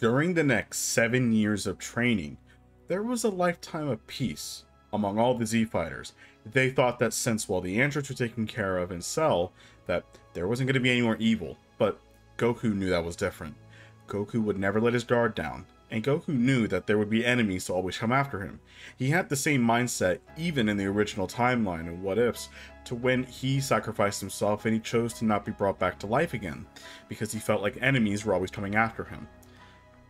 During the next 7 years of training, there was a lifetime of peace among all the Z fighters. They thought that since, well, the androids were taken care of in Cell, that there wasn't going to be any more evil. But Goku knew that was different. Goku would never let his guard down, and Goku knew that there would be enemies to always come after him. He had the same mindset even in the original timeline of What Ifs, to when he sacrificed himself and he chose to not be brought back to life again, because he felt like enemies were always coming after him.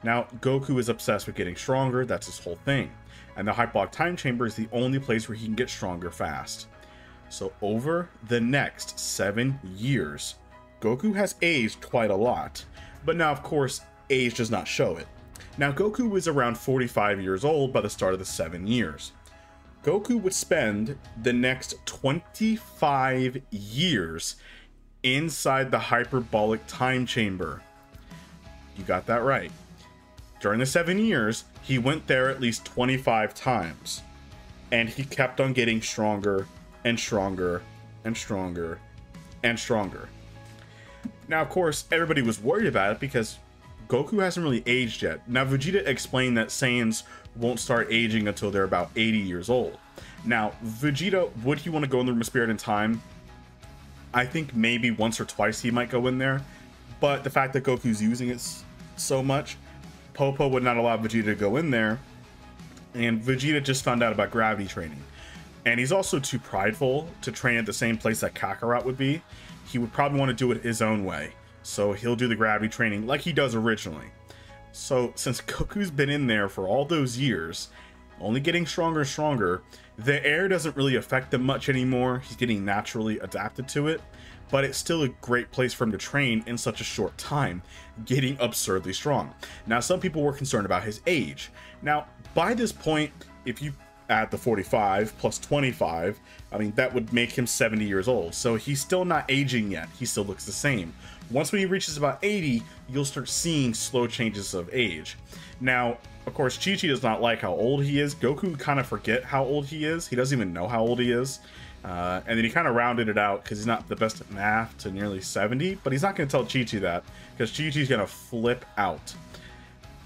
Now, Goku is obsessed with getting stronger, that's his whole thing, and the Hyperbolic Time Chamber is the only place where he can get stronger fast. So over the next 7 years, Goku has aged quite a lot, but now of course, age does not show it. Now, Goku was around 45 years old by the start of the 7 years. Goku would spend the next 25 years inside the Hyperbolic Time Chamber. You got that right. During the 7 years, he went there at least 25 times, and he kept on getting stronger and stronger and stronger and stronger. Now, of course, everybody was worried about it because Goku hasn't really aged yet. Now, Vegeta explained that Saiyans won't start aging until they're about 80 years old. Now, Vegeta, would he want to go in the Room of Spirit and Time? I think maybe once or twice he might go in there, but the fact that Goku's using it so much, Popo would not allow Vegeta to go in there, and Vegeta just found out about gravity training. And he's also too prideful to train at the same place that Kakarot would be. He would probably want to do it his own way, so he'll do the gravity training like he does originally. So since Goku's been in there for all those years, only getting stronger and stronger, the air doesn't really affect him much anymore. He's getting naturally adapted to it, but it's still a great place for him to train in such a short time, getting absurdly strong. Now, some people were concerned about his age. Now, by this point, if you add the 45 plus 25, I mean, that would make him 70 years old. So he's still not aging yet. He still looks the same. Once when he reaches about 80, you'll start seeing slow changes of age. Now, of course, Chi-Chi does not like how old he is. Goku kind of forget how old he is. He doesn't even know how old he is. And then he kind of rounded it out because he's not the best at math to nearly 70, but he's not going to tell Chi-Chi that because Chi-Chi's going to flip out.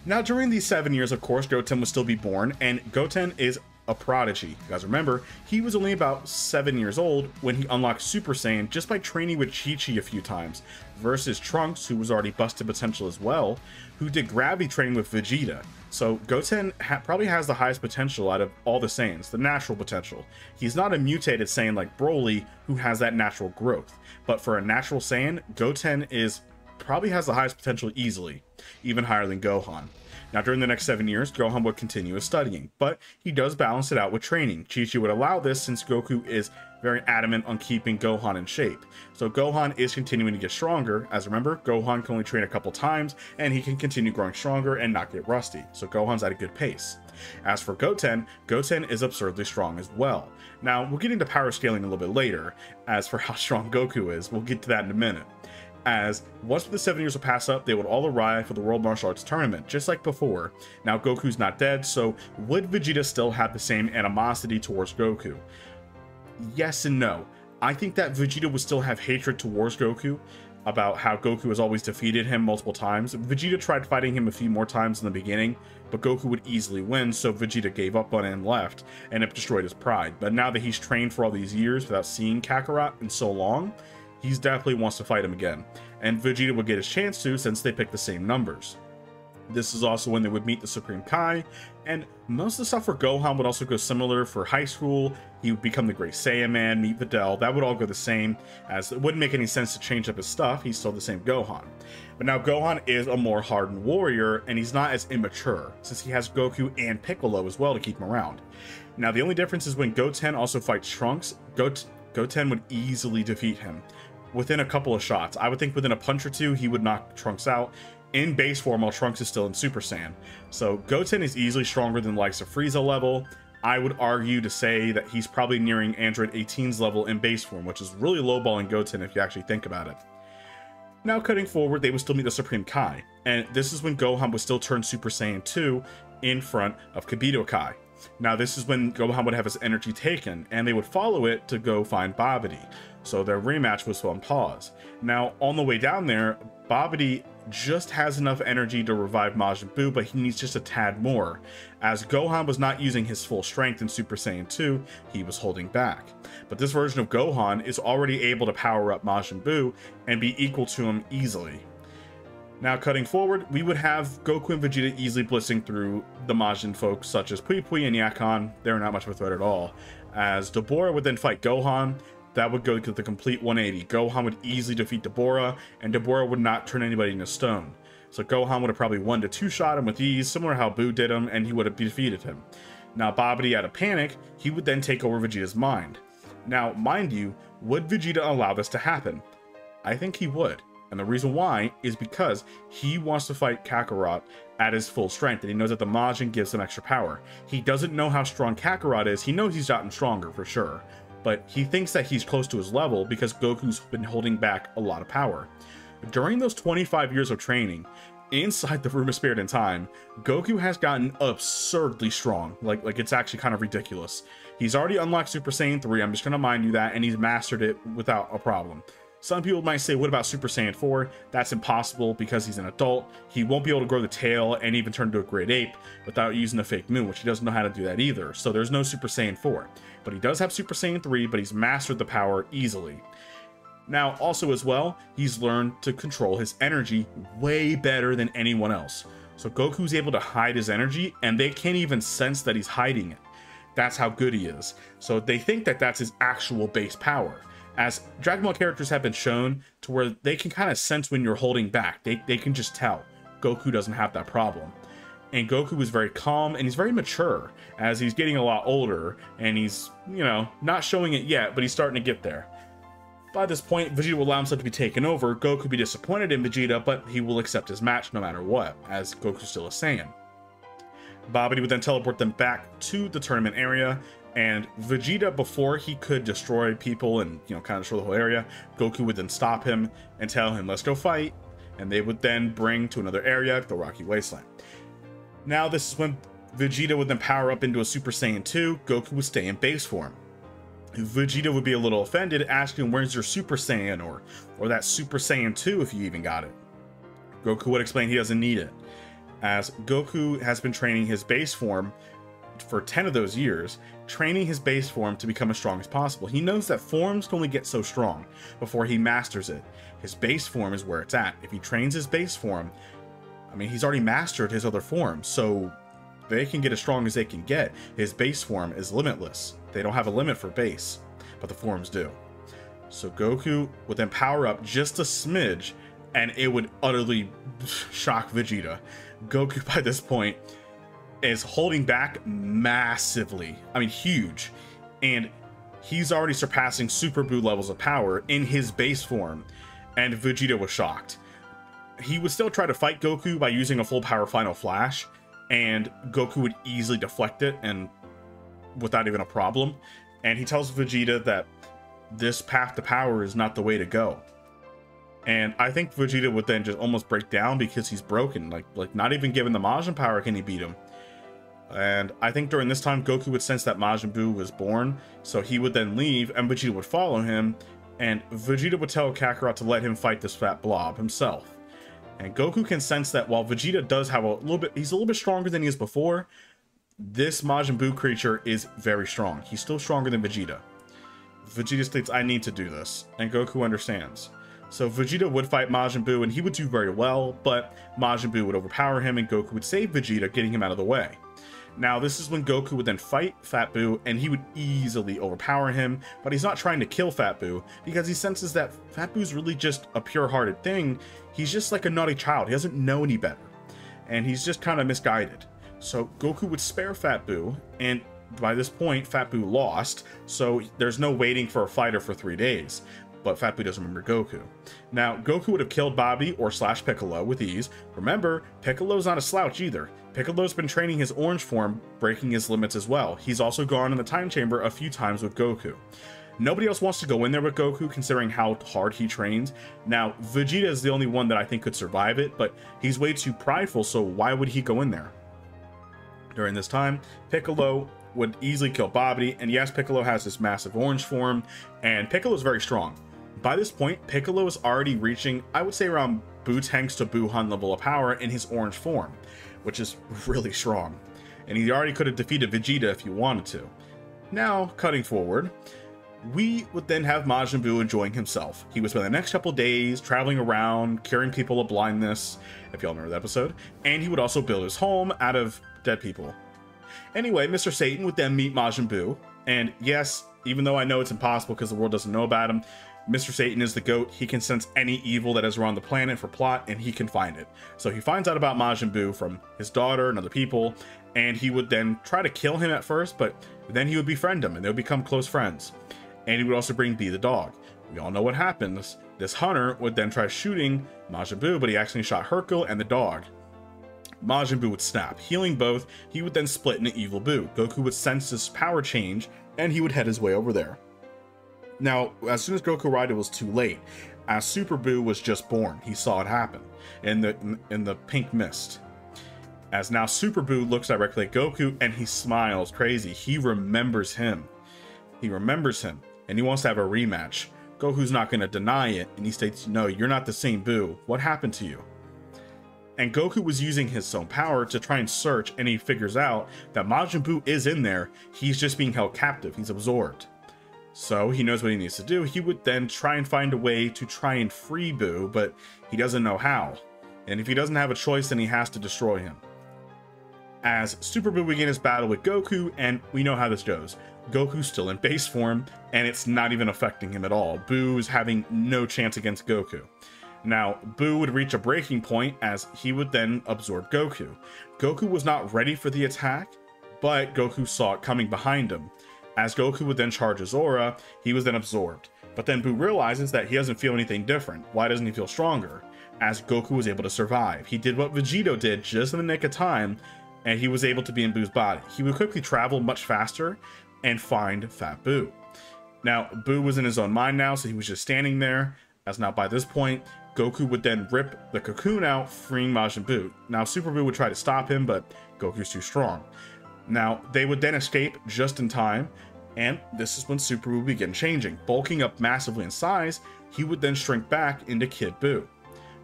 Now, during these 7 years, of course, Goten will still be born, and Goten is a prodigy. You guys remember, he was only about 7 years old when he unlocked Super Saiyan just by training with Chi-Chi a few times, versus Trunks, who was already busted potential as well, who did gravity training with Vegeta. So Goten probably has the highest potential out of all the Saiyans, the natural potential. He's not a mutated Saiyan like Broly, who has that natural growth. But for a natural Saiyan, Goten probably has the highest potential easily, even higher than Gohan. Now, during the next 7 years, Gohan would continue his studying, but he does balance it out with training. Chi-Chi would allow this since Goku is very adamant on keeping Gohan in shape. So Gohan is continuing to get stronger. As remember, Gohan can only train a couple times, and he can continue growing stronger and not get rusty. So Gohan's at a good pace. As for Goten, Goten is absurdly strong as well. Now, we'll get into power scaling a little bit later. As for how strong Goku is, we'll get to that in a minute. As once the 7 years will pass up, they would all arrive for the World Martial Arts Tournament, just like before. Now, Goku's not dead, so would Vegeta still have the same animosity towards Goku? Yes and no. I think that Vegeta would still have hatred towards Goku, about how Goku has always defeated him multiple times. Vegeta tried fighting him a few more times in the beginning, but Goku would easily win, so Vegeta gave up on it and left, and it destroyed his pride. But now that he's trained for all these years without seeing Kakarot in so long, he definitely wants to fight him again, and Vegeta would get his chance to since they picked the same numbers. This is also when they would meet the Supreme Kai, and most of the stuff for Gohan would also go similar. For high school, he would become the Great Saiyan Man, meet Videl. That would all go the same, as it wouldn't make any sense to change up his stuff. He's still the same Gohan. But now Gohan is a more hardened warrior, and he's not as immature, since he has Goku and Piccolo as well to keep him around. Now, the only difference is when Goten also fights Trunks, Goten would easily defeat him within a couple of shots. I would think within a punch or two, he would knock Trunks out in base form while Trunks is still in Super Saiyan. So Goten is easily stronger than the likes of Frieza level. I would argue to say that he's probably nearing Android 18's level in base form, which is really lowballing Goten if you actually think about it. Now, cutting forward, they would still meet the Supreme Kai, and this is when Gohan would still turn Super Saiyan 2 in front of Kibito Kai. Now this is when Gohan would have his energy taken, and they would follow it to go find Babidi. So their rematch was on pause. Now on the way down there, Babidi just has enough energy to revive Majin Buu, but he needs just a tad more. As Gohan was not using his full strength in Super Saiyan 2, he was holding back. But this version of Gohan is already able to power up Majin Buu and be equal to him easily. Now cutting forward, we would have Goku and Vegeta easily blitzing through the Majin folks such as Pui Pui and Yakon. They're not much of a threat at all. As Dabura would then fight Gohan, that would go to the complete 180. Gohan would easily defeat Dabura, and Dabura would not turn anybody into stone. So Gohan would have probably 1 to 2 shot him with ease, similar to how Buu did him, and he would have defeated him. Now Babidi, out of panic, he would then take over Vegeta's mind. Now, mind you, would Vegeta allow this to happen? I think he would. And the reason why is because he wants to fight Kakarot at his full strength, and he knows that the Majin gives him extra power. He doesn't know how strong Kakarot is. He knows he's gotten stronger for sure, but he thinks that he's close to his level because Goku's been holding back a lot of power. During those 25 years of training, inside the Room of Spirit and Time, Goku has gotten absurdly strong. Like it's actually kind of ridiculous. He's already unlocked Super Saiyan 3, I'm just going to mind you that, and he's mastered it without a problem. Some people might say, what about Super Saiyan 4? That's impossible because he's an adult. He won't be able to grow the tail and even turn into a great ape without using the fake moon, which he doesn't know how to do that either. So there's no Super Saiyan 4. But he does have Super Saiyan 3, but he's mastered the power easily. Now, also as well, he's learned to control his energy way better than anyone else. So Goku's able to hide his energy, and they can't even sense that he's hiding it. That's how good he is. So they think that that's his actual base power. As Dragon Ball characters have been shown to where they can kind of sense when you're holding back. They can just tell. Goku doesn't have that problem. And Goku is very calm and he's very mature as he's getting a lot older and he's, you know, not showing it yet, but he's starting to get there. By this point, Vegeta will allow himself to be taken over. Goku will be disappointed in Vegeta, but he will accept his match no matter what, as Goku's still a Saiyan. Babidi would then teleport them back to the tournament area, and Vegeta, before he could destroy people and, you know, kind of destroy the whole area, Goku would then stop him and tell him, let's go fight, and they would then bring to another area, the Rocky Wasteland. Now, this is when Vegeta would then power up into a Super Saiyan 2, Goku would stay in base form. Vegeta would be a little offended, asking, where's your Super Saiyan, or that Super Saiyan 2 if you even got it. Goku would explain he doesn't need it, as Goku has been training his base form for 10 of those years, training his base form to become as strong as possible. He knows that forms can only get so strong before he masters it. His base form is where it's at. If he trains his base form, I mean, he's already mastered his other forms, so they can get as strong as they can get. His base form is limitless. They don't have a limit for base, but the forms do. So Goku would then power up just a smidge, and it would utterly shock Vegeta. Goku, by this point, is holding back massively. I mean, huge. And he's already surpassing Super Buu levels of power in his base form, and Vegeta was shocked. He would still try to fight Goku by using a full power Final Flash, and Goku would easily deflect it and without even a problem. And he tells Vegeta that this path to power is not the way to go. And I think Vegeta would then just almost break down because he's broken. Like not even given the Majin power can he beat him. And I think during this time, Goku would sense that Majin Buu was born, so he would then leave, and Vegeta would follow him, and Vegeta would tell Kakarot to let him fight this fat blob himself. And Goku can sense that while Vegeta does have he's a little bit stronger than he is before, this Majin Buu creature is very strong. He's still stronger than Vegeta. Vegeta states, I need to do this, and Goku understands. So Vegeta would fight Majin Buu, and he would do very well, but Majin Buu would overpower him, and Goku would save Vegeta, getting him out of the way. Now, this is when Goku would then fight Fat Buu, and he would easily overpower him, but he's not trying to kill Fat Buu, because he senses that Fat Buu's really just a pure-hearted thing. He's just like a naughty child. He doesn't know any better, and he's just kind of misguided. So Goku would spare Fat Buu, and by this point, Fat Buu lost, so there's no waiting for a fighter for 3 days. But Fat Buu doesn't remember Goku. Now, Goku would have killed Bobby or / Piccolo with ease. Remember, Piccolo's not a slouch either. Piccolo's been training his orange form, breaking his limits as well. He's also gone in the time chamber a few times with Goku. Nobody else wants to go in there with Goku, considering how hard he trains. Now, Vegeta is the only one that I think could survive it, but he's way too prideful, so why would he go in there? During this time, Piccolo would easily kill Babidi, and yes, Piccolo has this massive orange form, and Piccolo is very strong. By this point, Piccolo is already reaching, I would say, around Boo Tanks to Boo Hun level of power in his orange form, which is really strong. And he already could have defeated Vegeta if he wanted to. Now, cutting forward, we would then have Majin Buu enjoying himself. He would spend the next couple days traveling around, curing people of blindness, if y'all remember the episode, and he would also build his home out of dead people. Anyway, Mr. Satan would then meet Majin Buu, and yes, even though I know it's impossible because the world doesn't know about him, Mr. Satan is the GOAT. He can sense any evil that is around the planet for plot, and he can find it. So he finds out about Majin Buu from his daughter and other people, and he would then try to kill him at first, but then he would befriend him, and they would become close friends. And he would also bring B the dog. We all know what happens. This hunter would then try shooting Majin Buu, but he accidentally shot Hercule and the dog. Majin Buu would snap, healing both. He would then split into Evil Buu. Goku would sense this power change, and he would head his way over there. Now, as soon as Goku arrived, it was too late, as Super Buu was just born. He saw it happen in the pink mist. As now Super Buu looks directly at Goku, and he smiles crazy. He remembers him. He remembers him, and he wants to have a rematch. Goku's not going to deny it, and he states, "No, you're not the same Buu. What happened to you?" And Goku was using his own power to try and search, and he figures out that Majin Buu is in there. He's just being held captive. He's absorbed. So he knows what he needs to do. He would then try and find a way to try and free Buu, but he doesn't know how. And if he doesn't have a choice, then he has to destroy him. As Super Buu begins his battle with Goku, and we know how this goes. Goku's still in base form, and it's not even affecting him at all. Boo's having no chance against Goku. Now, Buu would reach a breaking point as he would then absorb Goku. Goku was not ready for the attack, but Goku saw it coming behind him. As Goku would then charge his aura, he was then absorbed. But then Buu realizes that he doesn't feel anything different. Why doesn't he feel stronger? As Goku was able to survive. He did what Vegito did just in the nick of time, and he was able to be in Buu's body. He would quickly travel much faster and find Fat Buu. Now, Buu was in his own mind now, so he was just standing there, as now by this point, Goku would then rip the cocoon out, freeing Majin Buu. Now, Super Buu would try to stop him, but Goku's too strong. Now, they would then escape just in time, and this is when Super Buu began changing. Bulking up massively in size, he would then shrink back into Kid Buu.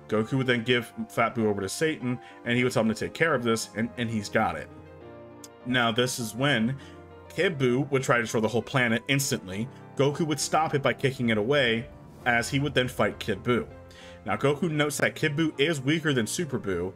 Goku would then give Fat Buu over to Satan, and he would tell him to take care of this, and he's got it. Now, this is when Kid Buu would try to destroy the whole planet instantly. Goku would stop it by kicking it away, as he would then fight Kid Buu. Now, Goku notes that Kid Buu is weaker than Super Buu,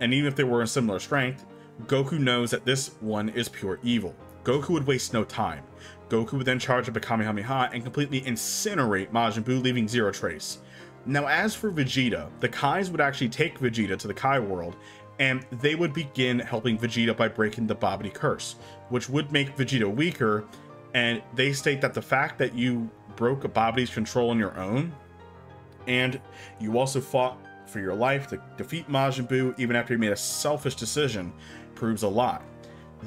and even if they were in similar strength, Goku knows that this one is pure evil. Goku would waste no time. Goku would then charge up a Kamehameha and completely incinerate Majin Buu, leaving zero trace. Now, as for Vegeta, the Kais would actually take Vegeta to the Kai world, and they would begin helping Vegeta by breaking the Babidi curse, which would make Vegeta weaker, and they state that the fact that you broke Babidi's control on your own, and you also fought for your life to defeat Majin Buu even after he made a selfish decision, proves a lot.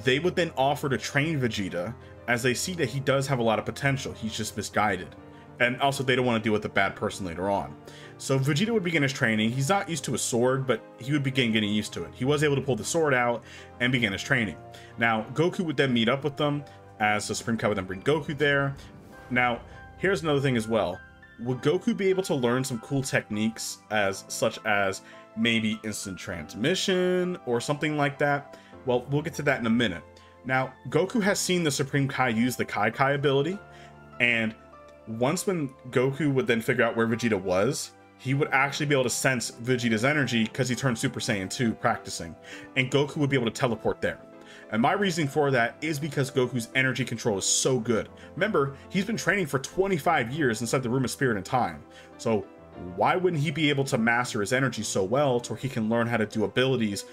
They would then offer to train Vegeta, as they see that he does have a lot of potential, he's just misguided. And also they don't want to deal with a bad person later on. So Vegeta would begin his training. He's not used to a sword, but he would begin getting used to it. He was able to pull the sword out and begin his training. Now, Goku would then meet up with them, as the Supreme Kai would then bring Goku there. Now, here's another thing as well. Would Goku be able to learn some cool techniques, such as maybe instant transmission or something like that? Well, we'll get to that in a minute. Now, Goku has seen the Supreme Kai use the Kai Kai ability, and once when Goku would then figure out where Vegeta was, he would actually be able to sense Vegeta's energy because he turned Super Saiyan 2 practicing, and Goku would be able to teleport there. And my reasoning for that is because Goku's energy control is so good. Remember, he's been training for 25 years inside the Room of Spirit and Time. So why wouldn't he be able to master his energy so well to where he can learn how to do abilities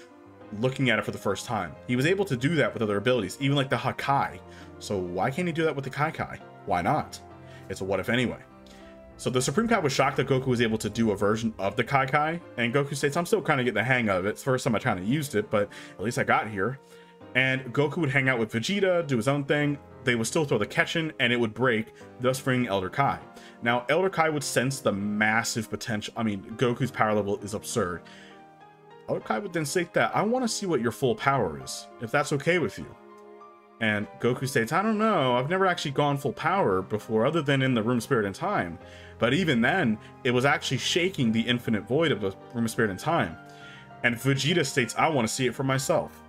looking at it for the first time? He was able to do that with other abilities, even like the Hakai. So why can't he do that with the Kai Kai? Why not? It's a what if anyway. So the Supreme Kai was shocked that Goku was able to do a version of the Kai Kai, and Goku states, I'm still kind of getting the hang of it. It's the first time I kind of used it, but at least I got here. And Goku would hang out with Vegeta, do his own thing. They would still throw the Ketchin, and it would break, thus freeing Elder Kai. Now, Elder Kai would sense the massive potential. I mean, Goku's power level is absurd. Elder Kai would then state that, I want to see what your full power is, if that's okay with you. And Goku states, I don't know, I've never actually gone full power before other than in the Room Spirit and Time. But even then, it was actually shaking the infinite void of the Room Spirit and Time. And Vegeta states, I want to see it for myself.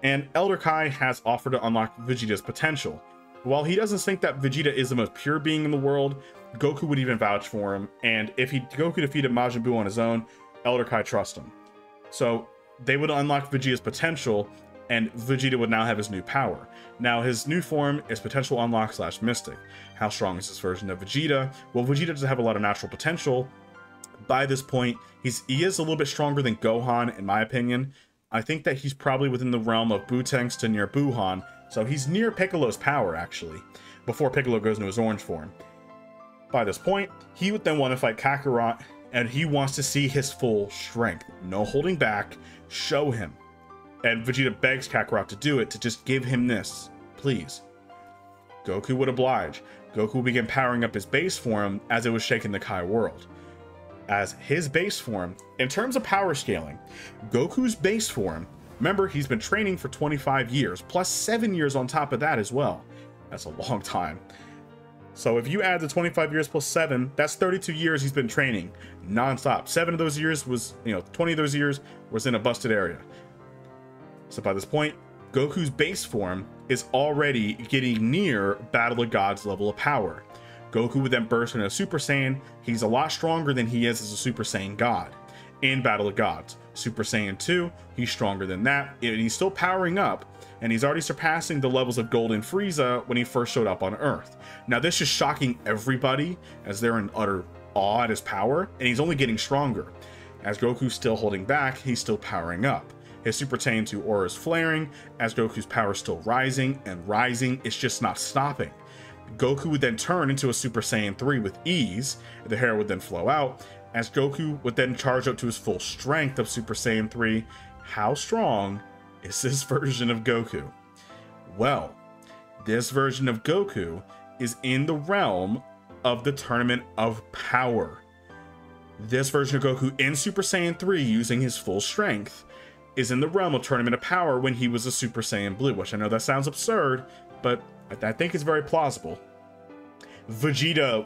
And Elder Kai has offered to unlock Vegeta's potential. While he doesn't think that Vegeta is the most pure being in the world, Goku would even vouch for him. And if Goku defeated Majin Buu on his own, Elder Kai trusts him. So they would unlock Vegeta's potential, and Vegeta would now have his new power. Now his new form is Potential Unlock / Mystic. How strong is this version of Vegeta? Well, Vegeta doesn't have a lot of natural potential. By this point, he is a little bit stronger than Gohan, in my opinion. I think that he's probably within the realm of Butenks to near Buhan, so he's near Piccolo's power, actually, before Piccolo goes into his orange form. By this point, he would then want to fight Kakarot, and he wants to see his full strength. No holding back, show him. And Vegeta begs Kakarot to do it, to just give him this, please. Goku would oblige. Goku would begin powering up his base form as it was shaking the Kai world. As his base form, in terms of power scaling, Goku's base form, remember, he's been training for 25 years, plus 7 years on top of that as well. That's a long time. So if you add the 25 years plus 7, that's 32 years he's been training non-stop. 7 of those years was, 20 of those years was in a busted area. So by this point, Goku's base form is already getting near Battle of Gods level of power. Goku would then burst into Super Saiyan. He's a lot stronger than he is as a Super Saiyan God in Battle of Gods. Super Saiyan 2, he's stronger than that, and he's still powering up, and he's already surpassing the levels of Golden Frieza when he first showed up on Earth. Now this is shocking everybody as they're in utter awe at his power, and he's only getting stronger. As Goku's still holding back, he's still powering up. His Super Saiyan 2 aura is flaring, as Goku's power is still rising, and rising, it's just not stopping. Goku would then turn into a Super Saiyan 3 with ease, the hair would then flow out, as Goku would then charge up to his full strength of Super Saiyan 3. How strong is this version of Goku? Well, this version of Goku is in the realm of the Tournament of Power. This version of Goku in Super Saiyan 3 using his full strength is in the realm of Tournament of Power when he was a Super Saiyan Blue, which I know that sounds absurd, but I think it's very plausible. Vegeta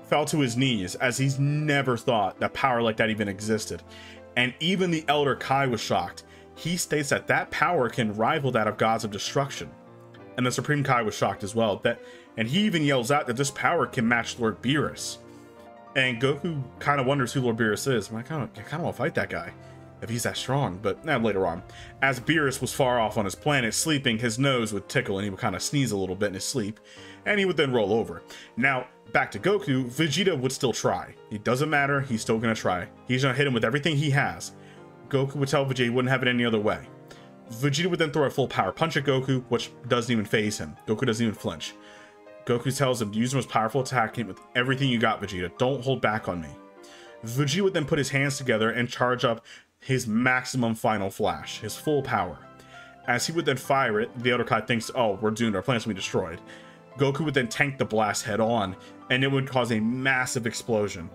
fell to his knees as he's never thought that power like that even existed. And even the Elder Kai was shocked. He states that that power can rival that of Gods of Destruction. And the Supreme Kai was shocked as well. And he even yells out that this power can match Lord Beerus. And Goku kind of wonders who Lord Beerus is. I'm like, I kind of want to fight that guy if he's that strong, but later on. As Beerus was far off on his planet sleeping, his nose would tickle and he would kind of sneeze a little bit in his sleep, and he would then roll over. Now, back to Goku, Vegeta would still try. It doesn't matter, he's still gonna try. He's gonna hit him with everything he has. Goku would tell Vegeta he wouldn't have it any other way. Vegeta would then throw a full power punch at Goku, which doesn't even faze him. Goku doesn't even flinch. Goku tells him to use the most powerful attack with everything you got, Vegeta. Don't hold back on me. Vegeta would then put his hands together and charge up his maximum final flash, his full power. As he would then fire it, the Elder Kai thinks, oh, we're doomed, our planet's gonna be destroyed. Goku would then tank the blast head on, and it would cause a massive explosion.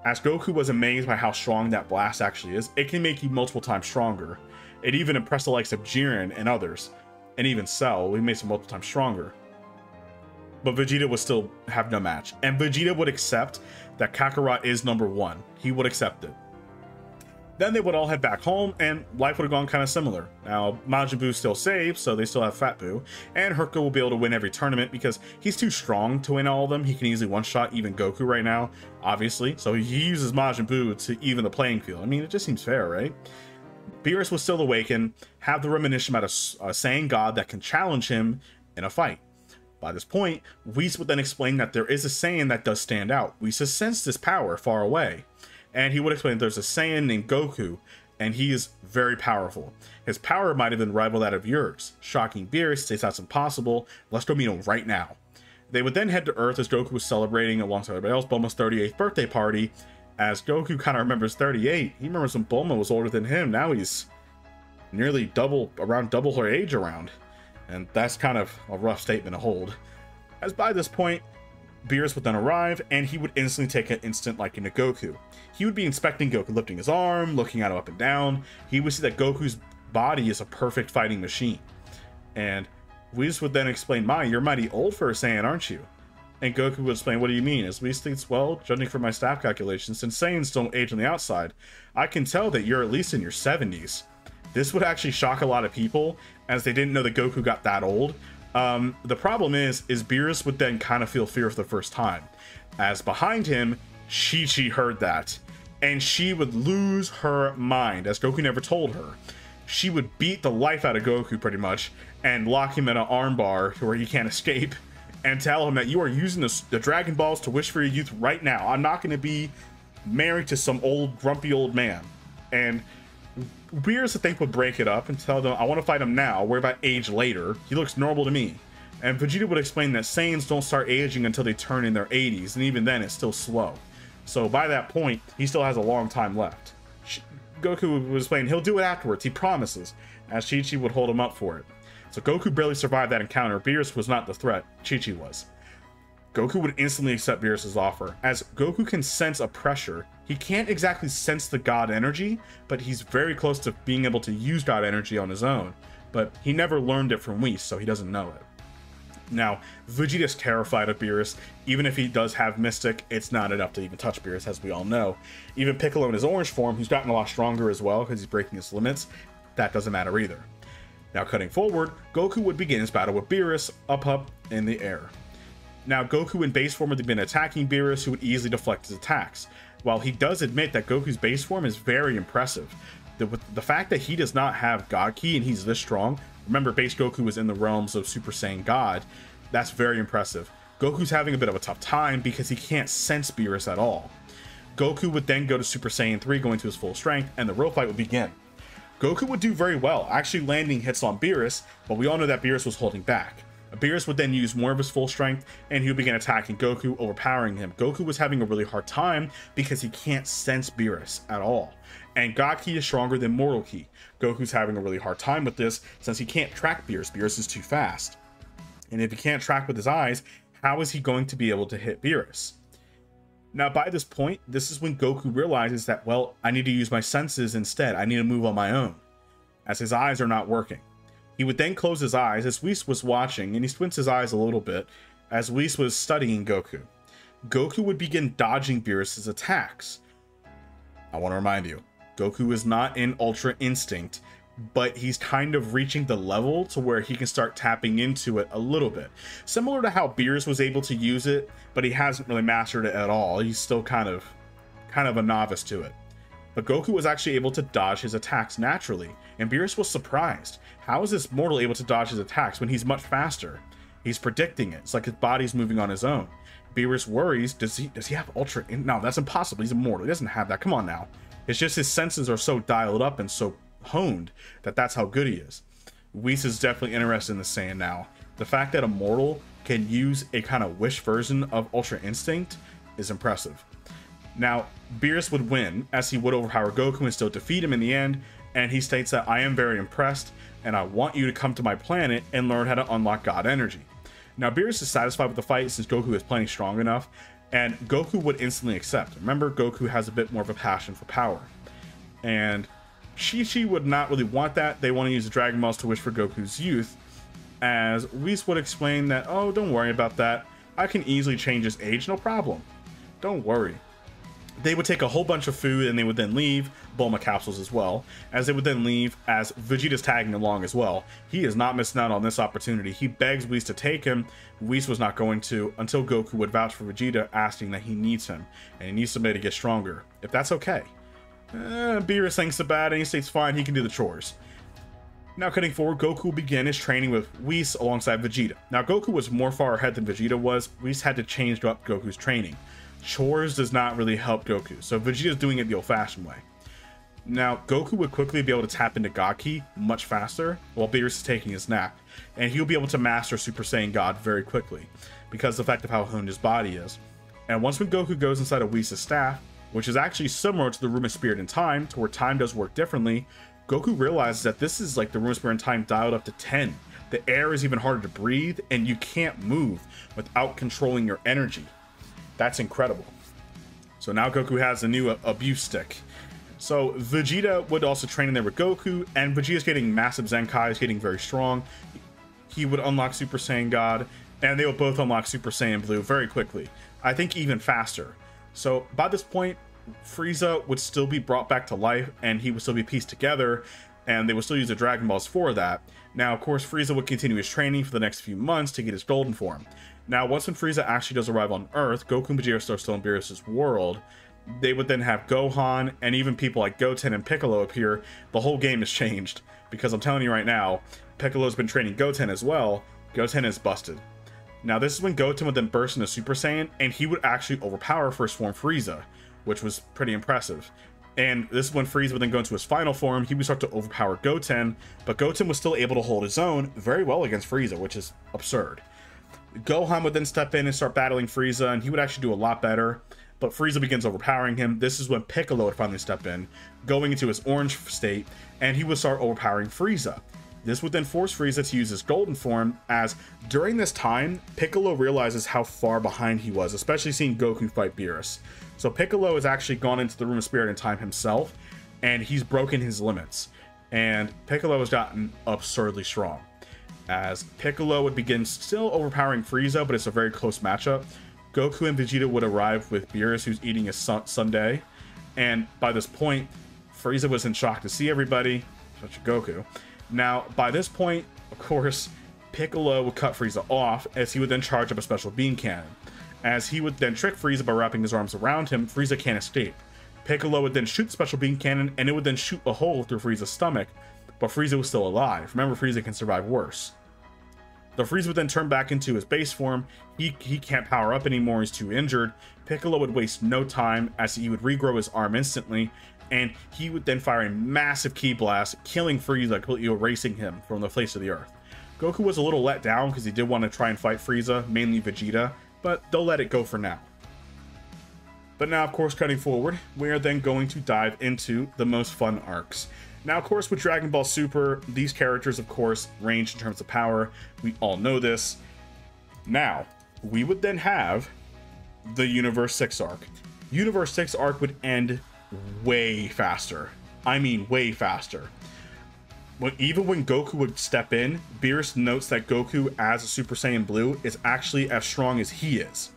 As Goku was amazed by how strong that blast actually is, it can make you multiple times stronger. It even impressed the likes of Jiren and others, and even Cell, we made some multiple times stronger. But Vegeta would still have no match, and Vegeta would accept that Kakarot is number 1. He would accept it. Then they would all head back home, and life would have gone kind of similar. Now, Majin Buu still saves, so they still have Fat Buu, and Hercule will be able to win every tournament because he's too strong to win all of them. He can easily one-shot even Goku right now, obviously, so he uses Majin Buu to even the playing field. I mean, it just seems fair, right? Beerus will still awaken, have the reminiscence about a Saiyan God that can challenge him in a fight. By this point, WHIS would then explain that there is a Saiyan that does stand out. WHIS has sensed this power far away. And he would explain there's a Saiyan named Goku, and he is very powerful. His power might even rival that of yours. Shocking Beerus states that's impossible. Let's go meet him right now. They would then head to Earth as Goku was celebrating alongside everybody else Bulma's 38th birthday party. As Goku kind of remembers 38, he remembers when Bulma was older than him. Now he's nearly around double her age around. And that's kind of a rough statement to hold. As by this point, Beerus would then arrive, and he would instantly take an instant liking to Goku. He would be inspecting Goku, lifting his arm, looking at him up and down. He would see that Goku's body is a perfect fighting machine. And Whis would then explain, you're mighty old for a Saiyan, aren't you? And Goku would explain, what do you mean? As Whis thinks, well, judging from my staff calculations, since Saiyans don't age on the outside, I can tell that you're at least in your 70s. This would actually shock a lot of people, as they didn't know that Goku got that old. The problem is Beerus would then kind of feel fear for the first time, as behind him, Chi-Chi heard that, and she would lose her mind, as Goku never told her. She would beat the life out of Goku, pretty much, and lock him in an armbar to where he can't escape, and tell him that you are using the Dragon Balls to wish for your youth right now. I'm not going to be married to some old, grumpy old man. And Beerus, I think, would break it up and tell them, I want to fight him now, worry about age later. He looks normal to me. And Vegeta would explain that Saiyans don't start aging until they turn in their 80s, and even then it's still slow. So by that point, he still has a long time left. Goku would explain he'll do it afterwards, he promises, as Chi-Chi would hold him up for it. So Goku barely survived that encounter. Beerus was not the threat, Chi-Chi was. Goku would instantly accept Beerus' offer, as Goku can sense a pressure. He can't exactly sense the God energy, but he's very close to being able to use God energy on his own. But he never learned it from Whis, so he doesn't know it. Now, Vegeta's terrified of Beerus. Even if he does have Mystic, it's not enough to even touch Beerus, as we all know. Even Piccolo in his orange form, who's gotten a lot stronger as well because he's breaking his limits, that doesn't matter either. Now, cutting forward, Goku would begin his battle with Beerus up in the air. Now, Goku in base form would been attacking Beerus, who would easily deflect his attacks. While he does admit that Goku's base form is very impressive, the fact that he does not have God Ki and he's this strong, remember base Goku was in the realms of Super Saiyan God, that's very impressive. Goku's having a bit of a tough time because he can't sense Beerus at all. Goku would then go to Super Saiyan 3, going to his full strength, and the real fight would begin. Goku would do very well, actually landing hits on Beerus, but we all know that Beerus was holding back. Beerus would then use more of his full strength, and he would begin attacking Goku, overpowering him. Goku was having a really hard time because he can't sense Beerus at all. And God Ki is stronger than Mortal Ki. Goku's having a really hard time with this since he can't track Beerus. Beerus is too fast. And if he can't track with his eyes, how is he going to be able to hit Beerus? Now, by this point, this is when Goku realizes that, well, I need to use my senses instead. I need to move on my own, as his eyes are not working. He would then close his eyes as Whis was watching, and he squints his eyes a little bit as Whis was studying Goku. Goku would begin dodging Beerus' attacks. I want to remind you, Goku is not in Ultra Instinct, but he's kind of reaching the level to where he can start tapping into it a little bit. Similar to how Beerus was able to use it, but he hasn't really mastered it at all. He's still kind of a novice to it. But Goku was actually able to dodge his attacks naturally, and Beerus was surprised. How is this mortal able to dodge his attacks when he's much faster? He's predicting it. It's like his body's moving on his own. Beerus worries, does he have Ultra? No, that's impossible. He's immortal. He doesn't have that. Come on now. It's just his senses are so dialed up and so honed that that's how good he is. Whis is definitely interested in the Saiyan now. The fact that a mortal can use a kind of wish version of Ultra Instinct is impressive. Now, Beerus would win, as he would overpower Goku and still defeat him in the end, and he states that I am very impressed, and I want you to come to my planet and learn how to unlock God energy. Now, Beerus is satisfied with the fight since Goku is playing strong enough, and Goku would instantly accept. Remember, Goku has a bit more of a passion for power. And Chi-Chi would not really want that. They want to use the Dragon Balls to wish for Goku's youth, as Whis would explain that, oh, don't worry about that. I can easily change his age, no problem. Don't worry. They would take a whole bunch of food and they would then leave, Bulma capsules as well, as they would then leave, as Vegeta's tagging along as well. He is not missing out on this opportunity. He begs Whis to take him. Whis was not going to until Goku would vouch for Vegeta, asking that he needs him and he needs somebody to get stronger. If that's okay. Beerus thinks about it and he states fine, he can do the chores. Now cutting forward, Goku will begin his training with Whis alongside Vegeta. Now Goku was more far ahead than Vegeta was. Whis had to change up Goku's training. Chores does not really help Goku, so Vegeta's doing it the old-fashioned way. Now, Goku would quickly be able to tap into God Ki much faster while Beerus is taking his nap, and he'll be able to master Super Saiyan God very quickly because of the fact of how honed his body is. And once when Goku goes inside of Whis' staff, which is actually similar to the Room of Spirit and Time, to where time does work differently, Goku realizes that this is like the Room of Spirit and Time dialed up to 10. The air is even harder to breathe, and you can't move without controlling your energy. That's incredible. So now Goku has a new abuse stick. So Vegeta would also train in there with Goku, and Vegeta's getting massive Zenkai, is getting very strong. He would unlock Super Saiyan God, and they would both unlock Super Saiyan Blue very quickly. I think even faster. So by this point, Frieza would still be brought back to life, and he would still be pieced together, and they would still use the Dragon Balls for that. Now, of course, Frieza would continue his training for the next few months to get his golden form. Now, once when Frieza actually does arrive on Earth, Goku and Vegeta are still in Beerus' world. They would then have Gohan, and even people like Goten and Piccolo appear. The whole game has changed, because I'm telling you right now, Piccolo's been training Goten as well. Goten is busted. Now, this is when Goten would then burst into Super Saiyan, and he would actually overpower First Form Frieza, which was pretty impressive. And this is when Frieza would then go into his final form. He would start to overpower Goten, but Goten was still able to hold his own very well against Frieza, which is absurd. Gohan would then step in and start battling Frieza, and he would actually do a lot better, but Frieza begins overpowering him. This is when Piccolo would finally step in, going into his orange state, and he would start overpowering Frieza. This would then force Frieza to use his golden form, as during this time, Piccolo realizes how far behind he was, especially seeing Goku fight Beerus. So Piccolo has actually gone into the Room of Spirit and Time himself, and he's broken his limits. And Piccolo has gotten absurdly strong, as Piccolo would begin still overpowering Frieza, but it's a very close matchup. Goku and Vegeta would arrive with Beerus, who's eating a sundae, and by this point, Frieza was in shock to see everybody, especially Goku. Now, by this point, of course, Piccolo would cut Frieza off, as he would then charge up a special beam cannon. As he would then trick Frieza by wrapping his arms around him, Frieza can't escape. Piccolo would then shoot the special beam cannon, and it would then shoot a hole through Frieza's stomach, but Frieza was still alive. Remember, Frieza can survive worse. The Frieza would then turn back into his base form. He can't power up anymore, he's too injured. Piccolo would waste no time, as he would regrow his arm instantly, and he would then fire a massive ki blast, killing Frieza, completely erasing him from the face of the earth. Goku was a little let down because he did want to try and fight Frieza, mainly Vegeta, but they'll let it go for now. But now, of course, cutting forward, we are then going to dive into the most fun arcs. Now, of course, with Dragon Ball Super, these characters, of course, range in terms of power. We all know this. Now, we would then have the Universe 6 arc. Universe 6 arc would end way faster. I mean, way faster. Even when Goku would step in, Beerus notes that Goku as a Super Saiyan Blue is actually as strong as he is,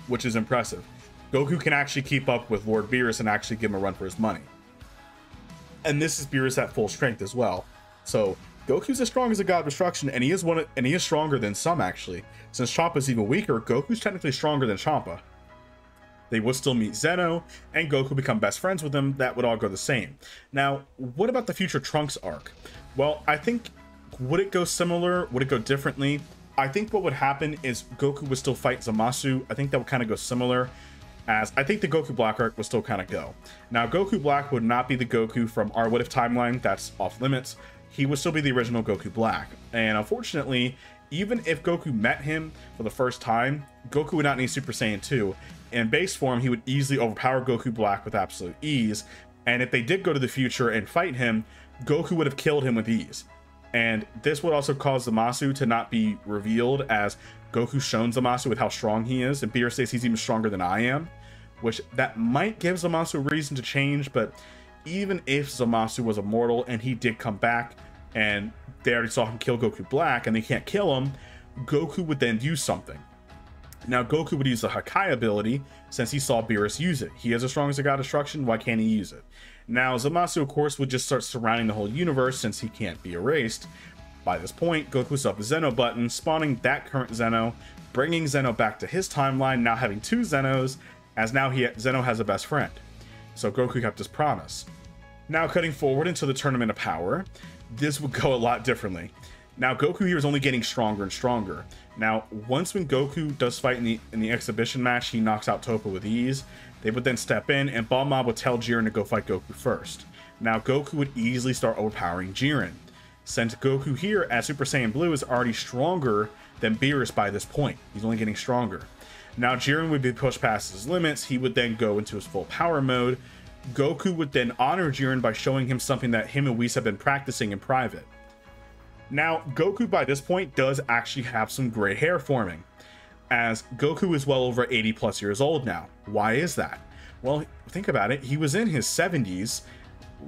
which is impressive. Goku can actually keep up with Lord Beerus and actually give him a run for his money. And this is Beerus at full strength as well. So Goku's as strong as a god of destruction, and he is stronger than some actually. Since Champa's even weaker, Goku's technically stronger than Champa. They would still meet Zeno, and Goku become best friends with him. That would all go the same. Now, what about the future Trunks arc? Well, I think, would it go similar? Would it go differently? I think what would happen is Goku would still fight Zamasu. I think that would kind of go similar, as I think the Goku Black arc would still kind of go. Now, Goku Black would not be the Goku from our What If timeline. That's off limits. He would still be the original Goku Black. And unfortunately, even if Goku met him for the first time, Goku would not need Super Saiyan 2. In base form, he would easily overpower Goku Black with absolute ease. And if they did go to the future and fight him, Goku would have killed him with ease. And this would also cause Zamasu to not be revealed, as Goku shown Zamasu with how strong he is, and Beerus says he's even stronger than I am, which that might give Zamasu a reason to change. But even if Zamasu was immortal and he did come back, and they already saw him kill Goku Black and they can't kill him, Goku would then use something. Now, Goku would use the Hakai ability, since he saw Beerus use it. He is as strong as a god of destruction, why can't he use it? Now, Zamasu, of course, would just start surrounding the whole universe, since he can't be erased. By this point, Goku saw the Zeno button, spawning that current Zeno, bringing Zeno back to his timeline, now having two Zenos, as now Zeno has a best friend. So Goku kept his promise. Now, cutting forward into the Tournament of Power, this would go a lot differently. Now, Goku here is only getting stronger and stronger. Now, once when Goku does fight in the exhibition match, he knocks out Toppa with ease. They would then step in, and Bulma would tell Jiren to go fight Goku first. Now, Goku would easily start overpowering Jiren, since Goku here as Super Saiyan Blue is already stronger than Beerus by this point. He's only getting stronger. Now, Jiren would be pushed past his limits. He would then go into his full power mode. Goku would then honor Jiren by showing him something that him and Whis have been practicing in private. Now, Goku by this point does actually have some gray hair forming, as Goku is well over 80 plus years old now. Why is that? Well, think about it. He was in his 70s.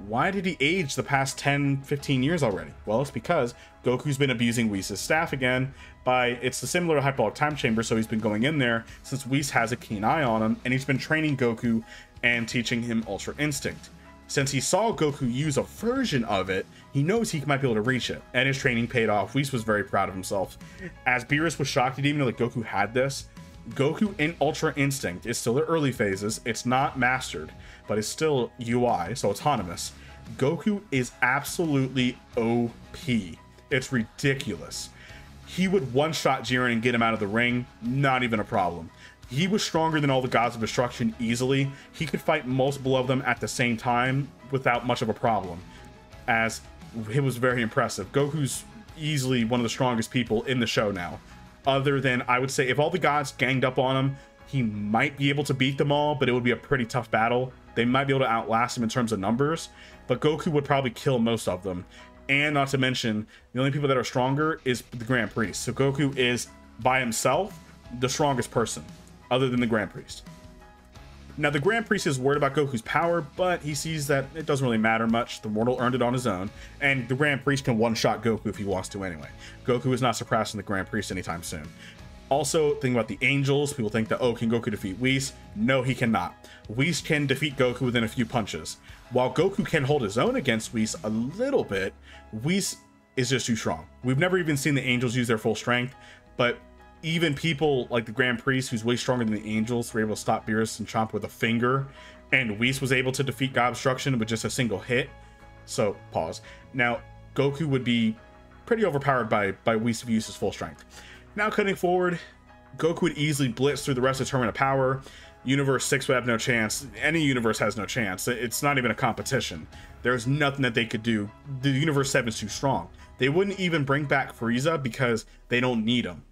Why did he age the past 10, 15 years already? Well, it's because Goku's been abusing Whis' staff again it's the similar hyperbolic time chamber, so he's been going in there since Whis has a keen eye on him, and he's been training Goku and teaching him Ultra Instinct. Since he saw Goku use a version of it, he knows he might be able to reach it, and his training paid off. Whis was very proud of himself. As Beerus was shocked, he didn't even know that Goku had this. Goku in Ultra Instinct is still the early phases. It's not mastered, but it's still UI, so autonomous. Goku is absolutely OP. It's ridiculous. He would one-shot Jiren and get him out of the ring, not even a problem. He was stronger than all the gods of destruction easily. He could fight multiple of them at the same time without much of a problem, as it was very impressive. Goku's easily one of the strongest people in the show now. Other than, I would say, if all the gods ganged up on him, he might be able to beat them all, but it would be a pretty tough battle. They might be able to outlast him in terms of numbers, but Goku would probably kill most of them. And not to mention, the only people that are stronger is the Grand Priest. So Goku is, by himself, the strongest person, other than the Grand Priest. Now, the Grand Priest is worried about Goku's power, but he sees that it doesn't really matter much. The mortal earned it on his own, and the Grand Priest can one-shot Goku if he wants to anyway. Goku is not surpassing the Grand Priest anytime soon. Also, think about the angels. People think that, oh, can Goku defeat Whis? No, he cannot. Whis can defeat Goku within a few punches. While Goku can hold his own against Whis a little bit, Whis is just too strong. We've never even seen the angels use their full strength, but even people like the Grand Priest, who's way stronger than the angels, were able to stop Beerus and Chomp with a finger, and Whis was able to defeat God Obstruction with just a single hit. So, pause. Now, Goku would be pretty overpowered by Whis if he used his full strength. Now, cutting forward, Goku would easily blitz through the rest of the Tournament of Power. Universe 6 would have no chance. Any universe has no chance. It's not even a competition. There's nothing that they could do. The Universe 7 is too strong. They wouldn't even bring back Frieza because they don't need him.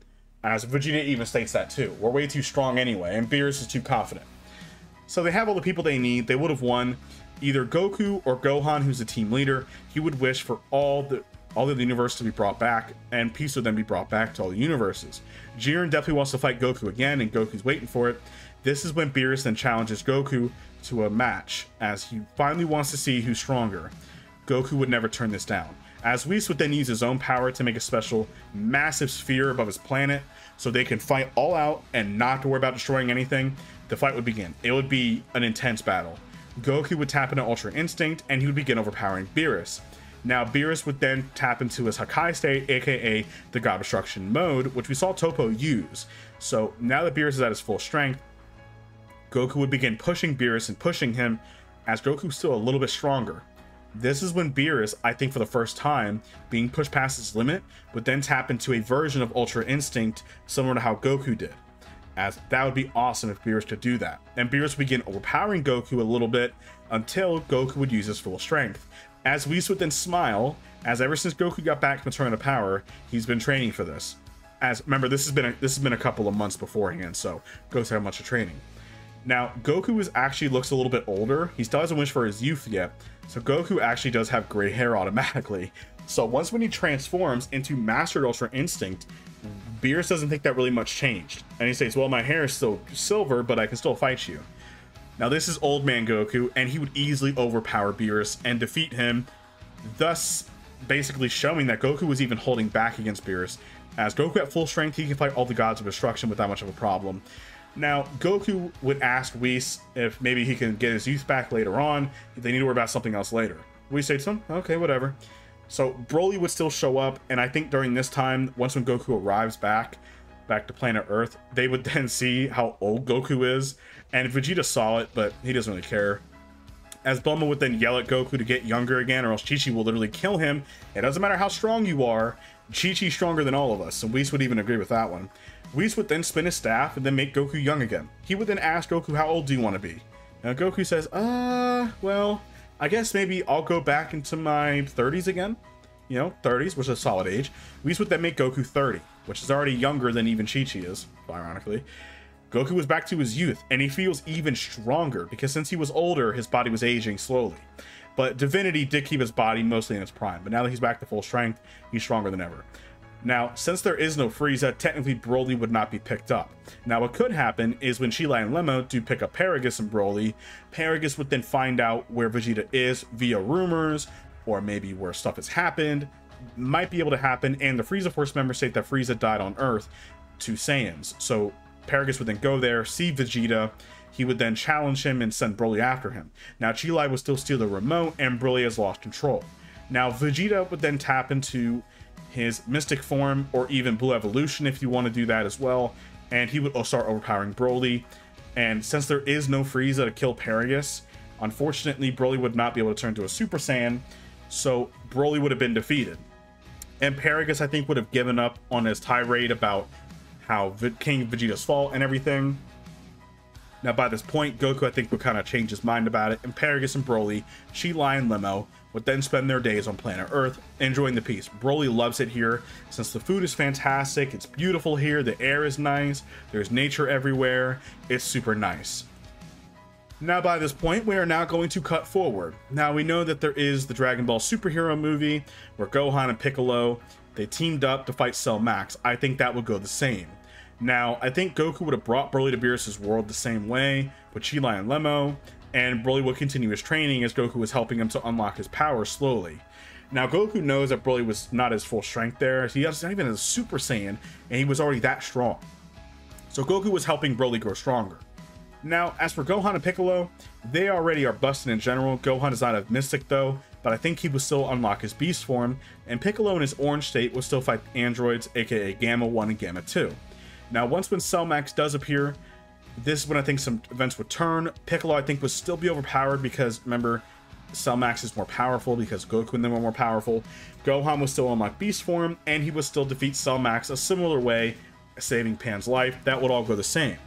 As Vegeta even states that too. We're way too strong anyway, and Beerus is too confident. So they have all the people they need. They would have won. Either Goku or Gohan, who's the team leader, he would wish for all the universe to be brought back, and peace would then be brought back to all the universes. Jiren definitely wants to fight Goku again, and Goku's waiting for it. This is when Beerus then challenges Goku to a match, as he finally wants to see who's stronger. Goku would never turn this down, as Whis would then use his own power to make a special massive sphere above his planet, so they can fight all out and not to worry about destroying anything. The fight would begin. It would be an intense battle. Goku would tap into Ultra Instinct, and he would begin overpowering Beerus. Now, Beerus would then tap into his Hakai state, aka the God Destruction mode, which we saw Toppo use. So now that Beerus is at his full strength, Goku would begin pushing Beerus and pushing him, as Goku's still a little bit stronger. This is when Beerus, I think for the first time, being pushed past his limit, would then tap into a version of Ultra Instinct similar to how Goku did. As that would be awesome if Beerus could do that. And Beerus would begin overpowering Goku a little bit until Goku would use his full strength. As Whis would then smile, as ever since Goku got back from Tournament of Power, he's been training for this. As remember, this has been a couple of months beforehand, so goes how much of training. Now, Goku actually looks a little bit older. He still hasn't wished for his youth yet, so Goku actually does have gray hair automatically. So once when he transforms into Mastered Ultra Instinct, Beerus doesn't think that really much changed. And he says, well, my hair is still silver, but I can still fight you. Now, this is Old Man Goku, and he would easily overpower Beerus and defeat him, thus basically showing that Goku was even holding back against Beerus. As Goku at full strength, he can fight all the gods of destruction without much of a problem. Now, Goku would ask Whis if maybe he can get his youth back later on, if they need to worry about something else later. Whis said, okay, whatever. So Broly would still show up, and I think during this time, once when Goku arrives back to planet Earth, they would then see how old Goku is, and Vegeta saw it, but he doesn't really care. As Bulma would then yell at Goku to get younger again, or else Chi-Chi will literally kill him. It doesn't matter how strong you are, Chi-Chi's stronger than all of us, and Whis would even agree with that one. Whis would then spin his staff and then make Goku young again. He would then ask Goku, how old do you want to be? Now Goku says, well, I guess maybe I'll go back into my 30s again. You know, 30s, which is a solid age. Whis would then make Goku 30, which is already younger than even Chi-Chi is, ironically. Goku was back to his youth, and he feels even stronger, because since he was older, his body was aging slowly. but Divinity did keep his body mostly in its prime. But now that he's back to full strength, he's stronger than ever. Now, since there is no Frieza, technically Broly would not be picked up. Now, what could happen is when Chi-Lai and Lemma do pick up Paragus and Broly, Paragus would then find out where Vegeta is via rumors, or maybe where stuff has happened, might be able to happen, and the Frieza Force members state that Frieza died on Earth to Saiyans. So Paragus would then go there, see Vegeta, he would then challenge him and send Broly after him. Now, Chi-Lai would still steal the remote, and Broly has lost control. Now, Vegeta would then tap into his mystic form, or even blue evolution if you want to do that as well, and he would start overpowering Broly. And since there is no Frieza to kill Paragus, unfortunately Broly would not be able to turn to a Super Saiyan, so Broly would have been defeated. And Paragus, I think, would have given up on his tirade about how King Vegeta's fault and everything. Now, by this point, Goku, I think, would kind of change his mind about it, and Paragus and Broly, Chi-Lai and Lemma, would then spend their days on planet Earth, enjoying the peace. Broly loves it here, since the food is fantastic, it's beautiful here, the air is nice, there's nature everywhere, it's super nice. Now, by this point, we are now going to cut forward. Now, we know that there is the Dragon Ball superhero movie, where Gohan and Piccolo, they teamed up to fight Cell Max. I think that would go the same. Now, I think Goku would have brought Broly to Beerus' world the same way, with Chi-Lai and Lemma, and Broly would continue his training as Goku was helping him to unlock his power slowly. Now, Goku knows that Broly was not his full strength there. He was not even a Super Saiyan, and he was already that strong. So Goku was helping Broly grow stronger. Now, as for Gohan and Piccolo, they already are busted in general. Gohan does not have Mystic though, but I think he would still unlock his Beast form, and Piccolo in his orange state will still fight androids, aka Gamma 1 and Gamma 2. Now, once when Cell Max does appear, this is when I think some events would turn. Piccolo, I think, would still be overpowered because, remember, Cell Max is more powerful because Goku and them were more powerful. Gohan was still unlock Beast form, and he would still defeat Cell Max a similar way, saving Pan's life. That would all go the same.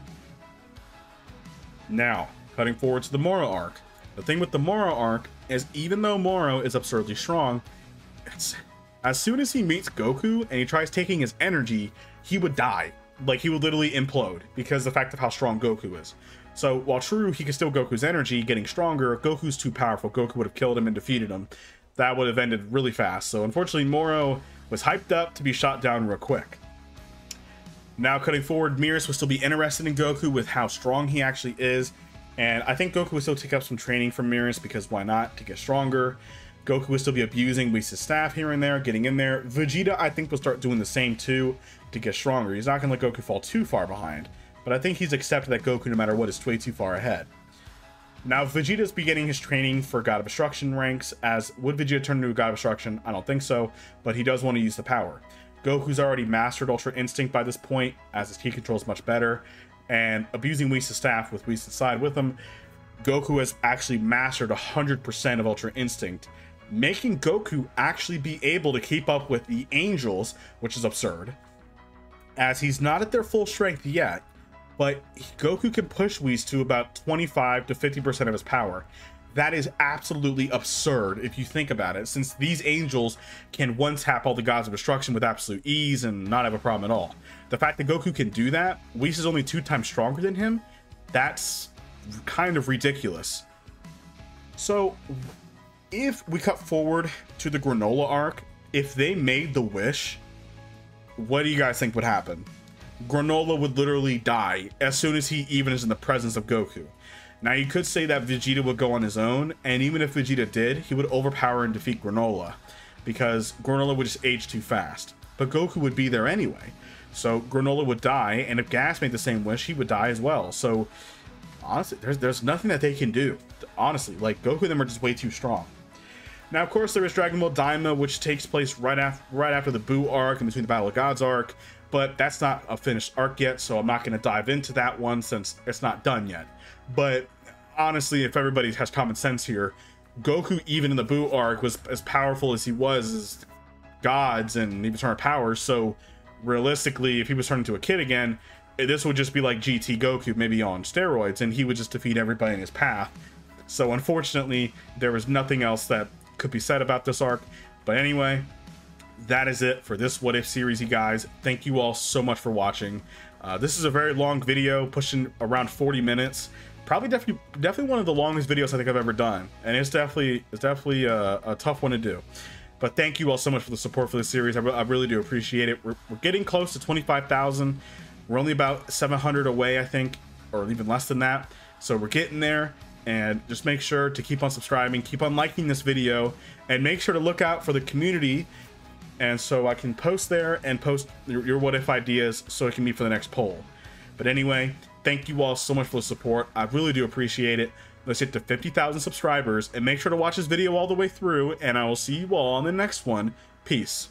Now, cutting forward to the Moro arc. The thing with the Moro arc is, even though Moro is absurdly strong, as soon as he meets Goku and he tries taking his energy, he would die. Like, he would literally implode because of the fact of how strong Goku is. So, while true, he could steal Goku's energy, getting stronger, Goku's too powerful. Goku would have killed him and defeated him. That would have ended really fast. So, unfortunately, Moro was hyped up to be shot down real quick. Now, cutting forward, Beerus would still be interested in Goku with how strong he actually is. And I think Goku would still take up some training from Beerus because why not, to get stronger. Goku would still be abusing WHIS' staff here and there, getting in there. Vegeta, I think, will start doing the same too to get stronger. He's not going to let Goku fall too far behind, but I think he's accepted that Goku, no matter what, is way too far ahead. Now, Vegeta's beginning his training for God of Destruction ranks. As would Vegeta turn into a God of Destruction? I don't think so, but he does want to use the power. Goku's already mastered Ultra Instinct by this point, as his ki control is much better, and abusing WHIS' staff with WHIS inside with him, Goku has actually mastered 100% of Ultra Instinct, making Goku actually be able to keep up with the Angels, which is absurd, as he's not at their full strength yet, but Goku can push WHIS to about 25 to 50% of his power. That is absolutely absurd if you think about it, since these Angels can one-tap all the Gods of Destruction with absolute ease and not have a problem at all. The fact that Goku can do that, WHIS is only 2 times stronger than him, that's kind of ridiculous. So, if we cut forward to the Granola arc, if they made the wish, what do you guys think would happen? Granola would literally die as soon as he even is in the presence of Goku. Now, you could say that Vegeta would go on his own, and even if Vegeta did, he would overpower and defeat Granola, because Granola would just age too fast. But Goku would be there anyway, so Granola would die, and if Gas made the same wish, he would die as well. So, honestly, there's nothing that they can do. Honestly, like, Goku and them are just way too strong. Now, of course, there is Dragon Ball Daima, which takes place right after the Buu arc and between the Battle of Gods arc, but that's not a finished arc yet, so I'm not going to dive into that one since it's not done yet. But honestly, if everybody has common sense here, Goku, even in the Buu arc, was as powerful as he was as gods, and he was turning powers. So realistically, if he was turned into a kid again, this would just be like GT Goku, maybe on steroids, and he would just defeat everybody in his path. So unfortunately, there was nothing else that could be said about this arc. But anyway, that is it for this What If series, you guys. Thank you all so much for watching. This is a very long video, pushing around 40 minutes. Probably definitely one of the longest videos I think I've ever done, and it's definitely a tough one to do. But thank you all so much for the support for the series. I really do appreciate it. We're getting close to 25,000. We're only about 700 away, I think, or even less than that. So we're getting there, and just make sure to keep on subscribing, keep on liking this video, and make sure to look out for the community, and so I can post there and post your what if ideas so it can be for the next poll. But anyway, thank you all so much for the support. I really do appreciate it. Let's get to 50,000 subscribers, and make sure to watch this video all the way through, and I will see you all on the next one. Peace.